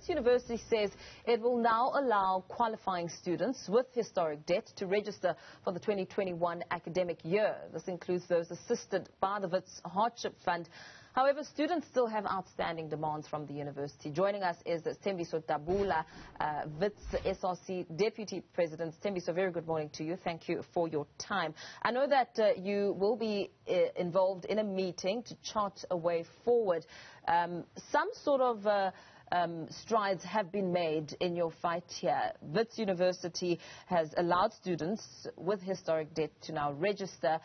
Wits University says it will now allow qualifying students with historic debt to register for the 2021 academic year. This includes those assisted by the Wits Hardship Fund. However, students still have outstanding demands from the university. Joining us is Sthembiso Dabula Wits SRC Deputy President. Sthembiso, very good morning to you. Thank you for your time. I know that you will be involved in a meeting to chart a way forward. Some sort of strides have been made in your fight here. Wits University has allowed students with historic debt to now register.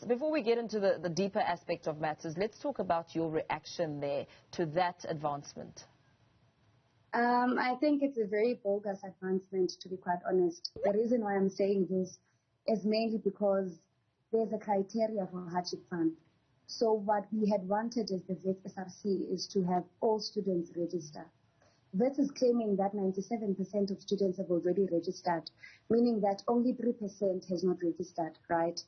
Before we get into the deeper aspect of matters, let's talk about your reaction there to that advancement. I think it's a very bogus advancement, to be quite honest. The reason why I'm saying this is mainly because there's a criteria for hardship fund. So what we had wanted as the Wits SRC is to have all students register. Wits is claiming that 97% of students have already registered, meaning that only 3% has not registered, right?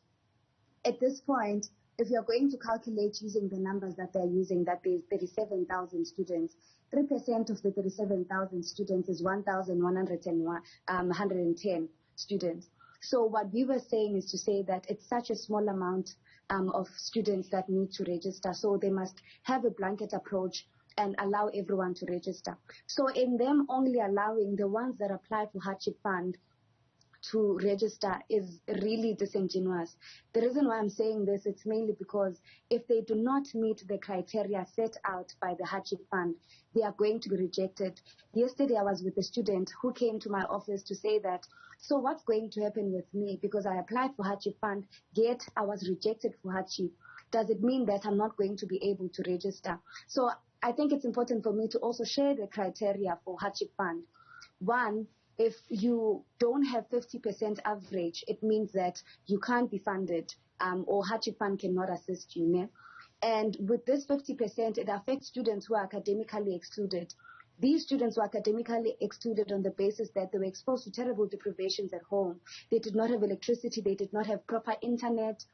At this point, if you're going to calculate using the numbers that they're using, that there's 37,000 students, 3% of the 37,000 students is 1,110 students. So what we were saying is to say that it's such a small amount of students that need to register, so they must have a blanket approach and allow everyone to register. So in them only allowing the ones that apply for hardship fund to register is really disingenuous. The reason why I'm saying this, it's mainly because if they do not meet the criteria set out by the hardship fund, they are going to be rejected. Yesterday I was with a student who came to my office to say that, so what's going to happen with me because I applied for hardship fund, yet I was rejected for hardship. Does it mean that I'm not going to be able to register? So I think it's important for me to also share the criteria for hardship fund. One, if you don't have 50% average, it means that you can't be funded or hardship fund cannot assist you. Ne? And with this 50%, it affects students who are academically excluded. These students were academically excluded on the basis that they were exposed to terrible deprivations at home. They did not have electricity, they did not have proper internet.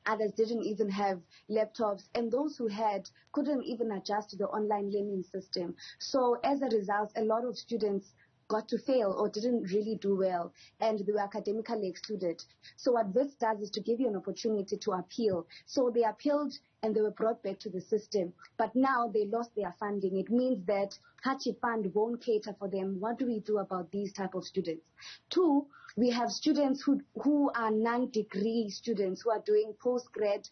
Others didn't even have laptops, and those who had couldn't even adjust to the online learning system. So as a result, a lot of students got to fail or didn't really do well, and they were academically excluded. So what Wits does is to give you an opportunity to appeal. So they appealed and they were brought back to the system, but now they lost their funding. It means that hardship fund won't cater for them. What do we do about these type of students? Two, we have students who are non-degree students who are doing post-grad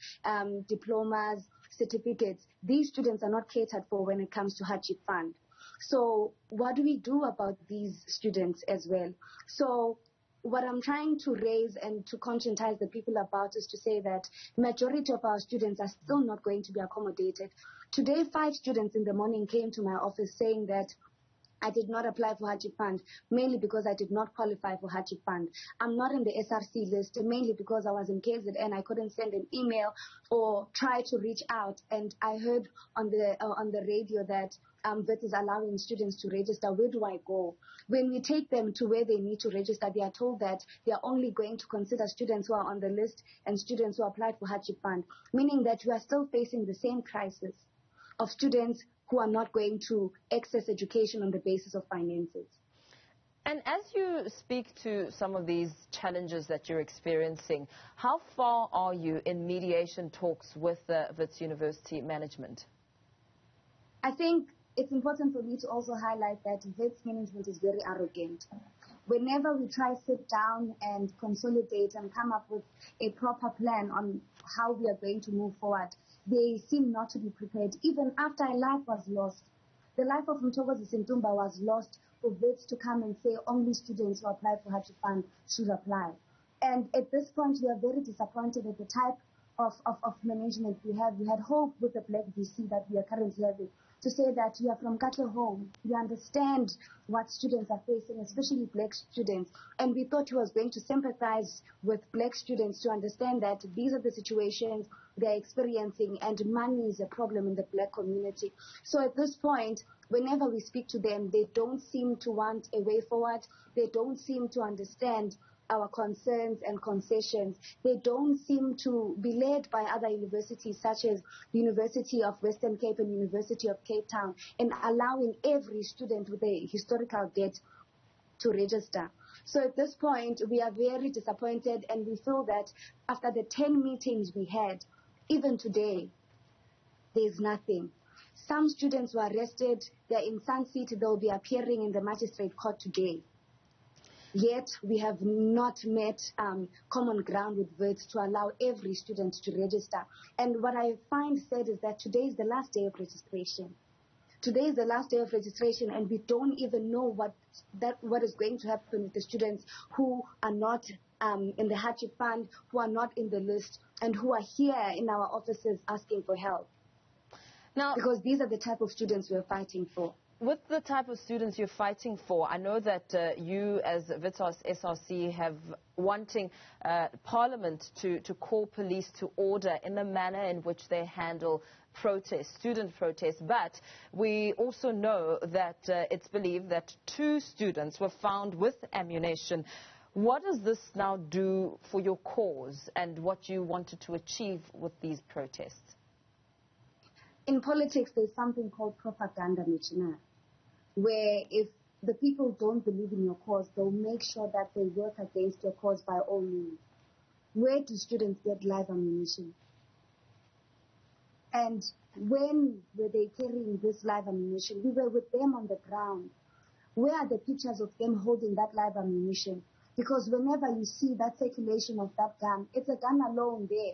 diplomas, certificates. These students are not catered for when it comes to hardship fund. So what do we do about these students as well? So what I'm trying to raise and to conscientize the people about is to say that majority of our students are still not going to be accommodated. Today, 5 students in the morning came to my office saying that I did not apply for hardship fund, mainly because I did not qualify for hardship fund. I'm not in the SRC list, mainly because I was in KZN. I couldn't send an email or try to reach out. And I heard on the radio that Wits is allowing students to register. Where do I go? When we take them to where they need to register, they are told that they are only going to consider students who are on the list and students who applied for hardship fund, meaning that we are still facing the same crisis of students who are not going to access education on the basis of finances. And as you speak to some of these challenges that you're experiencing, how far are you in mediation talks with the Wits University management? I think it's important for me to also highlight that Wits management is very arrogant. Whenever we try to sit down and consolidate and come up with a proper plan on how we are going to move forward, they seem not to be prepared. Even after a life was lost, the life of Mtokozi Sintumba was lost for Wits to come and say only students who apply for hardship fund should apply. And at this point, we are very disappointed at the type of management we have. We had hope with the Black VC that we are currently having to say that you are from Katle Home, you understand what students are facing, especially Black students. And we thought he was going to sympathize with Black students to understand that these are the situations they're experiencing and money is a problem in the Black community. So at this point, whenever we speak to them, they don't seem to want a way forward. They don't seem to understand our concerns and concessions. They don't seem to be led by other universities such as University of Western Cape and University of Cape Town in allowing every student with a historical debt to register. So at this point, we are very disappointed, and we feel that after the 10 meetings we had, even today, there's nothing. Some students were arrested. They're in Sun City. They'll be appearing in the magistrate court today. Yet, we have not met common ground with Wits to allow every student to register. And what I find sad is that today is the last day of registration. Today is the last day of registration, and we don't even know what is going to happen with the students who are not in the hardship fund, who are not in the list, and who are here in our offices asking for help. Now, because these are the type of students we're fighting for. With the type of students you're fighting for, I know that you as Wits SRC have wanting Parliament to call police to order in the manner in which they handle protests, student protests. But we also know that it's believed that 2 students were found with ammunition. What does this now do for your cause and what you wanted to achieve with these protests? In politics, there's something called propaganda machinery, where if the people don't believe in your cause, they'll make sure that they work against your cause by all means. Where do students get live ammunition? And when were they carrying this live ammunition? We were with them on the ground. Where are the pictures of them holding that live ammunition? Because whenever you see that circulation of that gun, it's a gun alone there.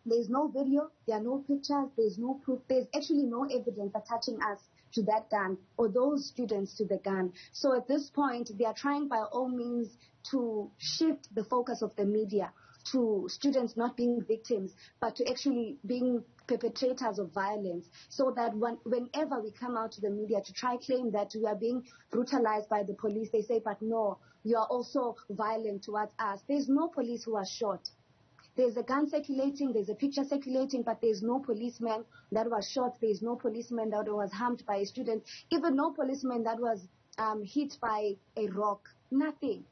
There's no video, there are no pictures, there's no proof, there's actually no evidence attaching us to that gun or those students to the gun. So at this point, they are trying by all means to shift the focus of the media to students not being victims, but to actually being perpetrators of violence, so that whenever we come out to the media to try claim that we are being brutalized by the police, they say, but no, you are also violent towards us. There's no police who are shot. There's a gun circulating, there's a picture circulating, but there's no policeman that was shot, there's no policeman that was harmed by a student, even no policeman that was hit by a rock, nothing.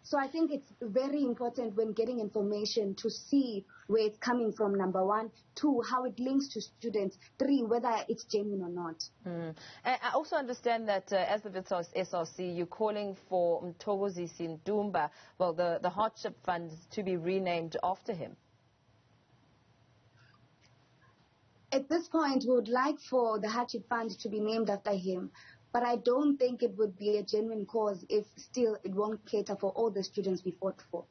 So I think it's very important when getting information to see where it's coming from, number 1, 2, how it links to students, 3, whether it's genuine or not. And I also understand that as the Wits SRC, you're calling for Mthokozisi Ndumba, well, the Hardship Fund, to be renamed after him. At this point, we would like for the Hardship Fund to be named after him. But I don't think it would be a genuine cause if still it won't cater for all the students we fought for.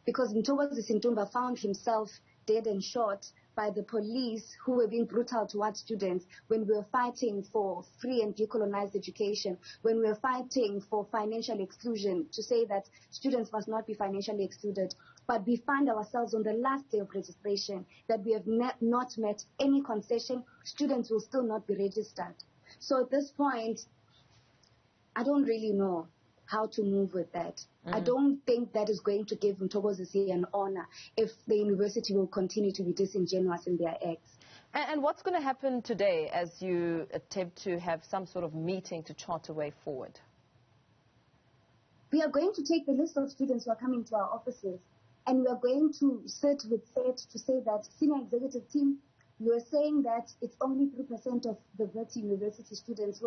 Because Mthokozisi Ndumba found himself dead and shot by the police who were being brutal towards students when we were fighting for free and decolonized education, when we were fighting for financial exclusion, to say that students must not be financially excluded. But we find ourselves on the last day of registration that we have not met any concession. Students will still not be registered. So at this point, I don't really know how to move with that. I don't think that is going to give Mthokozisi an honor if the university will continue to be disingenuous in their acts. And what's going to happen today as you attempt to have some sort of meeting to chart a way forward? We are going to take the list of students who are coming to our offices, and we are going to sit with SET to say that, senior executive team, you are saying that it's only 3% of the Wits University students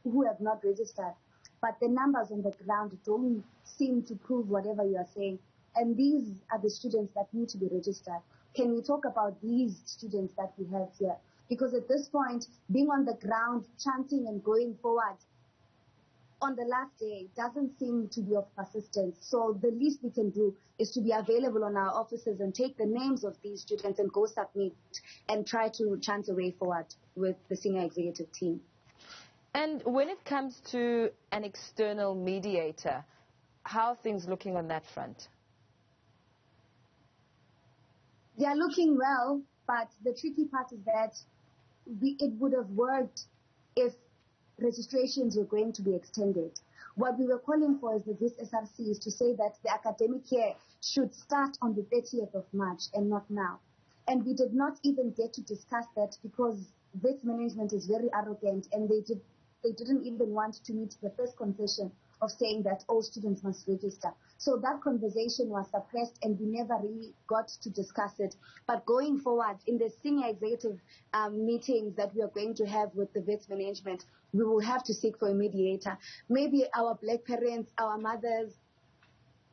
who have not registered. But the numbers on the ground don't seem to prove whatever you are saying. And these are the students that need to be registered. Can we talk about these students that we have here? Because at this point, being on the ground, chanting and going forward on the last day doesn't seem to be of persistence. So the least we can do is to be available on our offices and take the names of these students and go submit and try to chant a way forward with the senior executive team. And when it comes to an external mediator, how are things looking on that front? They are looking well, but the tricky part is that it would have worked if registrations were going to be extended. What we were calling for as the Wits SRC is to say that the academic year should start on the 30th of March and not now. And we did not even get to discuss that because Wits management is very arrogant and they didn't even want to meet the first concession of saying that all students must register. So that conversation was suppressed and we never really got to discuss it. But going forward, in the senior executive meetings that we are going to have with the Wits management, we will have to seek for a mediator. Maybe our black parents, our mothers,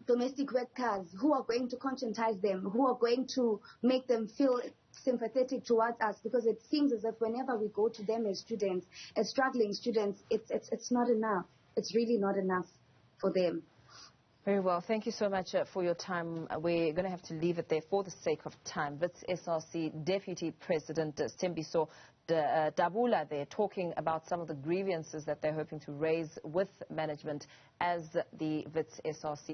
domestic workers who are going to conscientize them, who are going to make them feel sympathetic towards us, because it seems as if whenever we go to them as students, as struggling students, it's not enough. It's really not enough for them. Very well. Thank you so much for your time. We're going to have to leave it there for the sake of time. Wits SRC Deputy President Sthembiso Dabula there talking about some of the grievances that they're hoping to raise with management as the Wits SRC